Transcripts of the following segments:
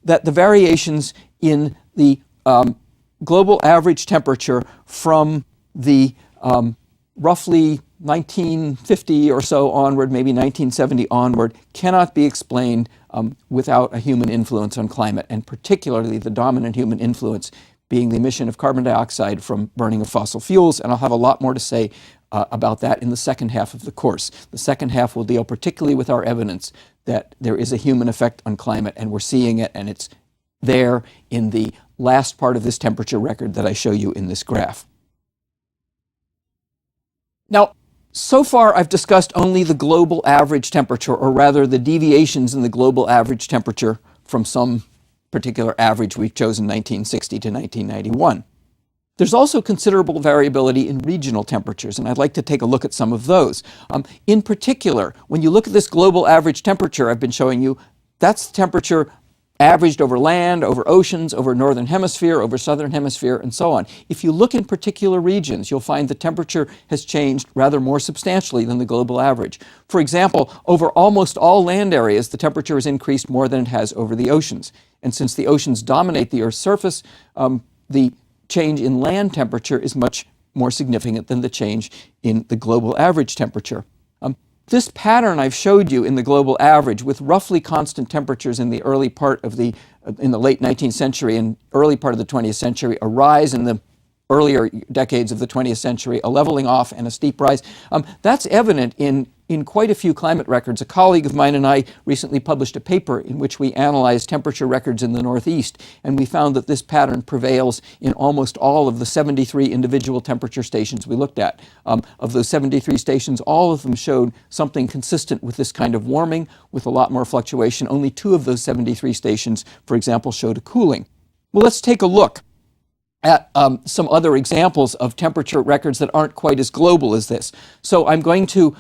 that the variations in the global average temperature from the roughly 1950 or so onward, maybe 1970 onward, cannot be explained without a human influence on climate, and particularly the dominant human influence being the emission of carbon dioxide from burning of fossil fuels. And I'll have a lot more to say about that in the second half of the course. The second half will deal particularly with our evidence that there is a human effect on climate, and we're seeing it, and it's there in the last part of this temperature record that I show you in this graph. Now, so far I've discussed only the global average temperature, or rather the deviations in the global average temperature from some particular average we've chosen 1960 to 1991. There's also considerable variability in regional temperatures, and I'd like to take a look at some of those. In particular, when you look at this global average temperature I've been showing you, that's the temperature averaged over land, over oceans, over northern hemisphere, over southern hemisphere, and so on. If you look in particular regions, you'll find the temperature has changed rather more substantially than the global average. For example, over almost all land areas, the temperature has increased more than it has over the oceans. And since the oceans dominate the Earth's surface, the change in land temperature is much more significant than the change in the global average temperature. This pattern I've showed you in the global average, with roughly constant temperatures in the early part of in the late 19th century and early part of the 20th century, a rise in the earlier decades of the 20th century, a leveling off and a steep rise. That's evident in quite a few climate records. A colleague of mine and I recently published a paper in which we analyzed temperature records in the Northeast, and we found that this pattern prevails in almost all of the 73 individual temperature stations we looked at. Of those 73 stations, all of them showed something consistent with this kind of warming, with a lot more fluctuation. Only 2 of those 73 stations, for example, showed a cooling. Well, let's take a look at some other examples of temperature records that aren't quite as global as this. So I'm going to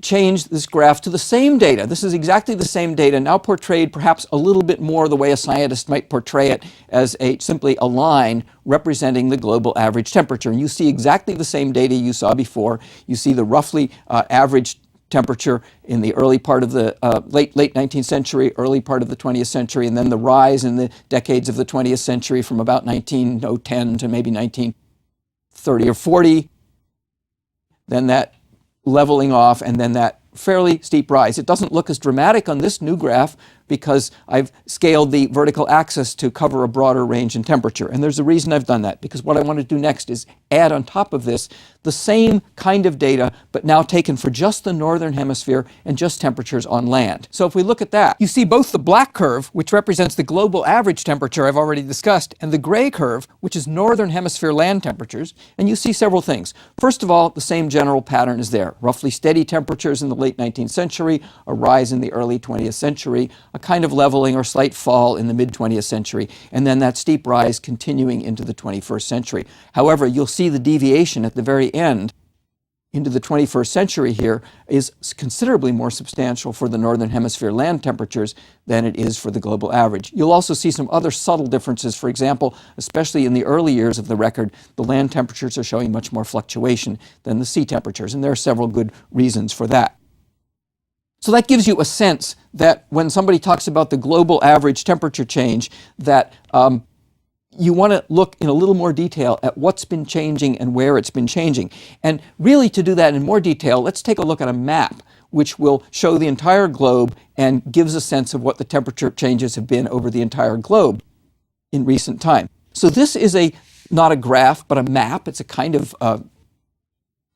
change this graph to the same data. This is exactly the same data, now portrayed perhaps a little bit more the way a scientist might portray it, as simply a line representing the global average temperature. And you see exactly the same data you saw before. You see the roughly average temperature in the early part of the late 19th century, early part of the 20th century, and then the rise in the decades of the 20th century from about 1910 to maybe 1930 or 40. Then that leveling off, and then that fairly steep rise. It doesn't look as dramatic on this new graph because I've scaled the vertical axis to cover a broader range in temperature. And there's a reason I've done that, because what I want to do next is add on top of this the same kind of data, but now taken for just the northern hemisphere and just temperatures on land. So if we look at that, you see both the black curve, which represents the global average temperature I've already discussed, and the gray curve, which is northern hemisphere land temperatures, and you see several things. First of all, the same general pattern is there. Roughly steady temperatures in the late 19th century, a rise in the early 20th century, a kind of leveling or slight fall in the mid-20th century, and then that steep rise continuing into the 21st century. However, you'll see the deviation at the very end into the 21st century here is considerably more substantial for the northern hemisphere land temperatures than it is for the global average. You'll also see some other subtle differences. For example, especially in the early years of the record, the land temperatures are showing much more fluctuation than the sea temperatures, and there are several good reasons for that. So that gives you a sense that when somebody talks about the global average temperature change, that you want to look in a little more detail at what's been changing and where it's been changing. And really, to do that in more detail, let's take a look at a map which will show the entire globe and gives a sense of what the temperature changes have been over the entire globe in recent time. So this is not a graph, but a map. It's a kind of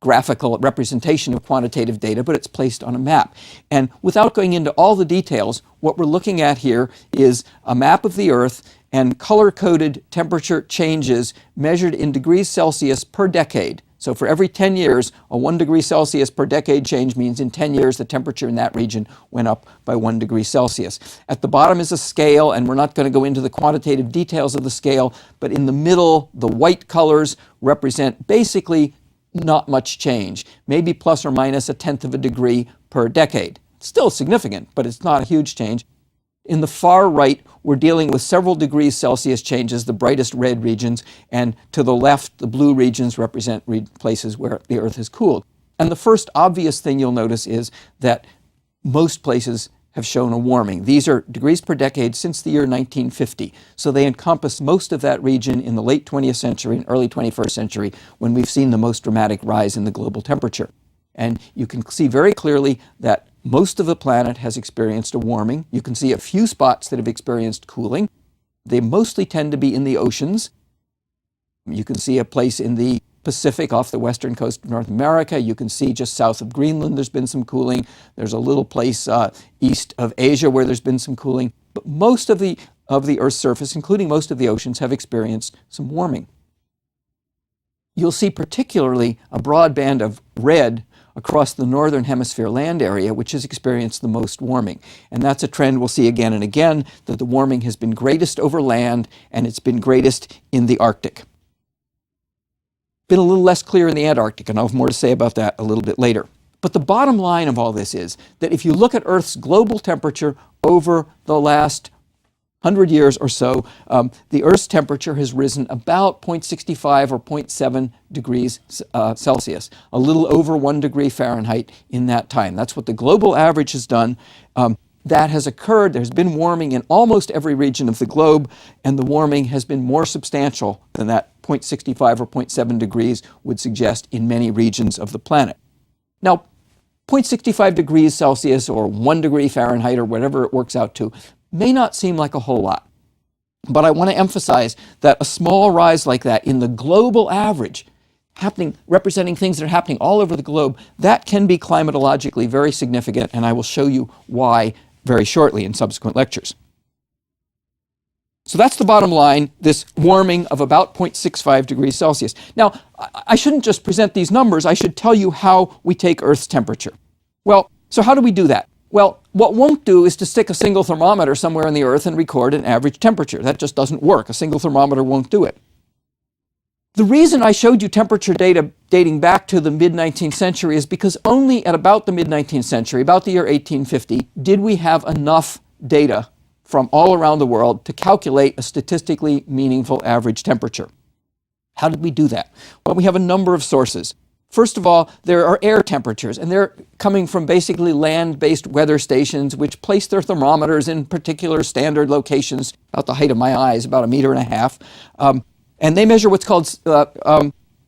graphical representation of quantitative data, but it's placed on a map. And without going into all the details, what we're looking at here is a map of the Earth and color-coded temperature changes measured in degrees Celsius per decade. So for every 10 years, a 1 degree Celsius per decade change means in 10 years the temperature in that region went up by 1 degree Celsius. At the bottom is a scale, and we're not going to go into the quantitative details of the scale, but in the middle, the white colors represent basically not much change, maybe plus or minus 1/10 of a degree per decade. It's still significant, but it's not a huge change. In the far right, we're dealing with several degrees Celsius changes, the brightest red regions, and to the left, the blue regions represent places where the Earth has cooled. And the first obvious thing you'll notice is that most places have shown a warming. These are degrees per decade since the year 1950. So they encompass most of that region in the late 20th century and early 21st century when we've seen the most dramatic rise in the global temperature. And you can see very clearly that most of the planet has experienced a warming. You can see a few spots that have experienced cooling. They mostly tend to be in the oceans. You can see a place in the Pacific off the western coast of North America. You can see just south of Greenland there's been some cooling. There's a little place east of Asia where there's been some cooling. But most of the Earth's surface, including most of the oceans, have experienced some warming. You'll see particularly a broad band of red across the northern hemisphere land area, which has experienced the most warming. And that's a trend we'll see again and again, that the warming has been greatest over land, and it's been greatest in the Arctic. Been a little less clear in the Antarctic, and I'll have more to say about that a little bit later. But the bottom line of all this is that if you look at Earth's global temperature over the last 100 years or so, the Earth's temperature has risen about 0.65 or 0.7 degrees Celsius, a little over 1 degree Fahrenheit in that time. That's what the global average has done. That has occurred. There's been warming in almost every region of the globe, and the warming has been more substantial than that 0.65 or 0.7 degrees would suggest in many regions of the planet. Now, 0.65 degrees Celsius or 1 degree Fahrenheit or whatever it works out to may not seem like a whole lot. But I want to emphasize that a small rise like that in the global average, representing things that are happening all over the globe, that can be climatologically very significant, and I will show you why very shortly in subsequent lectures. So that's the bottom line, this warming of about 0.65 degrees Celsius. Now, I shouldn't just present these numbers, I should tell you how we take Earth's temperature. Well, so how do we do that? Well, what won't do is to stick a single thermometer somewhere in the Earth and record an average temperature. That just doesn't work. A single thermometer won't do it. The reason I showed you temperature data dating back to the mid-19th century is because only at about the mid-19th century, about the year 1850, did we have enough data from all around the world to calculate a statistically meaningful average temperature. How did we do that? Well, we have a number of sources. First of all, there are air temperatures, and they're coming from basically land-based weather stations which place their thermometers in particular standard locations, about the height of my eyes, about 1.5 meters. And they measure what's called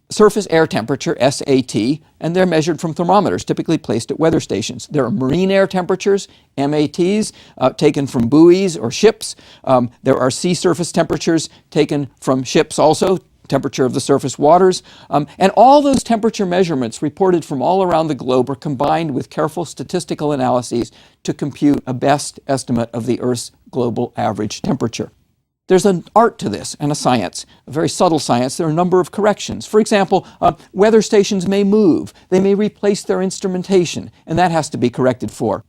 surface air temperature, SAT, and they're measured from thermometers, typically placed at weather stations. There are marine air temperatures, MATs, taken from buoys or ships. There are sea surface temperatures taken from ships also, temperature of the surface waters. And all those temperature measurements reported from all around the globe are combined with careful statistical analyses to compute a best estimate of the Earth's global average temperature. There's an art to this and a science, a very subtle science. There are a number of corrections. For example, weather stations may move. They may replace their instrumentation, and that has to be corrected for.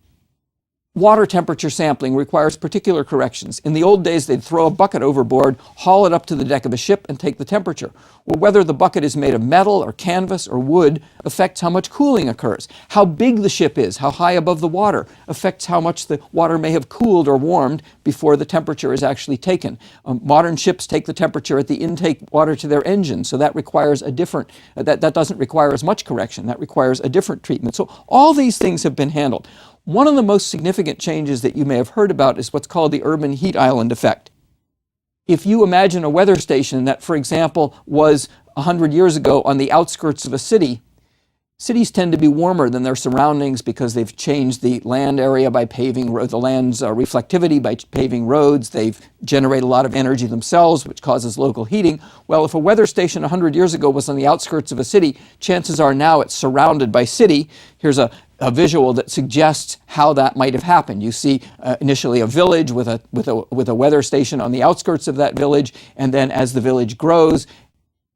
Water temperature sampling requires particular corrections. In the old days, they'd throw a bucket overboard, haul it up to the deck of a ship, and take the temperature. Well, whether the bucket is made of metal or canvas or wood affects how much cooling occurs. How big the ship is, how high above the water, affects how much the water may have cooled or warmed before the temperature is actually taken. Modern ships take the temperature at the intake water to their engine, so that requires a different, that doesn't require as much correction. That requires a different treatment. So all these things have been handled. One of the most significant changes that you may have heard about is what's called the urban heat island effect. If you imagine a weather station that, for example, was 100 years ago on the outskirts of a city, cities tend to be warmer than their surroundings because they've changed the land area by paving the land's reflectivity by paving roads. They've generated a lot of energy themselves, which causes local heating. Well, if a weather station 100 years ago was on the outskirts of a city, chances are now it's surrounded by city. Here's a visual that suggests how that might have happened. You see initially a village with a weather station on the outskirts of that village, and then as the village grows,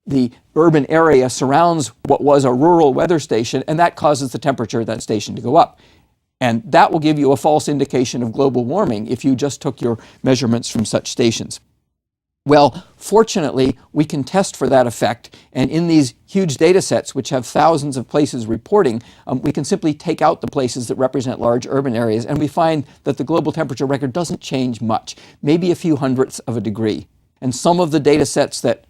the urban area surrounds what was a rural weather station, and that causes the temperature of that station to go up. And that will give you a false indication of global warming if you just took your measurements from such stations. Well, fortunately, we can test for that effect, and in these huge data sets, which have thousands of places reporting, we can simply take out the places that represent large urban areas, and we find that the global temperature record doesn't change much, maybe a few hundredths of a degree. And some of the data sets that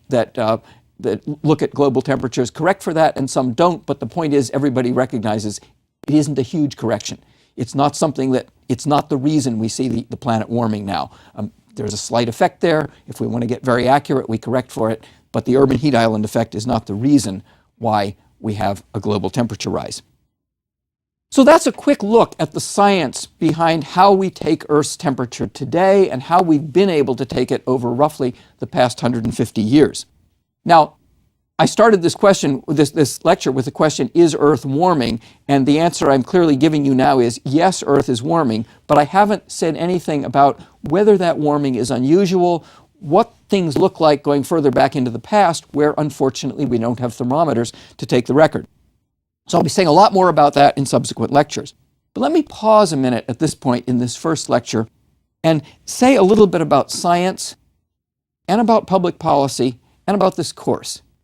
look at global temperatures correct for that, and some don't, but the point is everybody recognizes it isn't a huge correction. It's not something that, it's not the reason we see the planet warming now. There's a slight effect there. If we want to get very accurate, we correct for it. But the urban heat island effect is not the reason why we have a global temperature rise. So that's a quick look at the science behind how we take Earth's temperature today and how we've been able to take it over roughly the past 150 years. Now, I started this lecture with the question, is Earth warming? And the answer I'm clearly giving you now is yes, Earth is warming, but I haven't said anything about whether that warming is unusual, what things look like going further back into the past, where unfortunately we don't have thermometers to take the record. So I'll be saying a lot more about that in subsequent lectures. But let me pause a minute at this point in this first lecture and say a little bit about science and about public policy and about this course.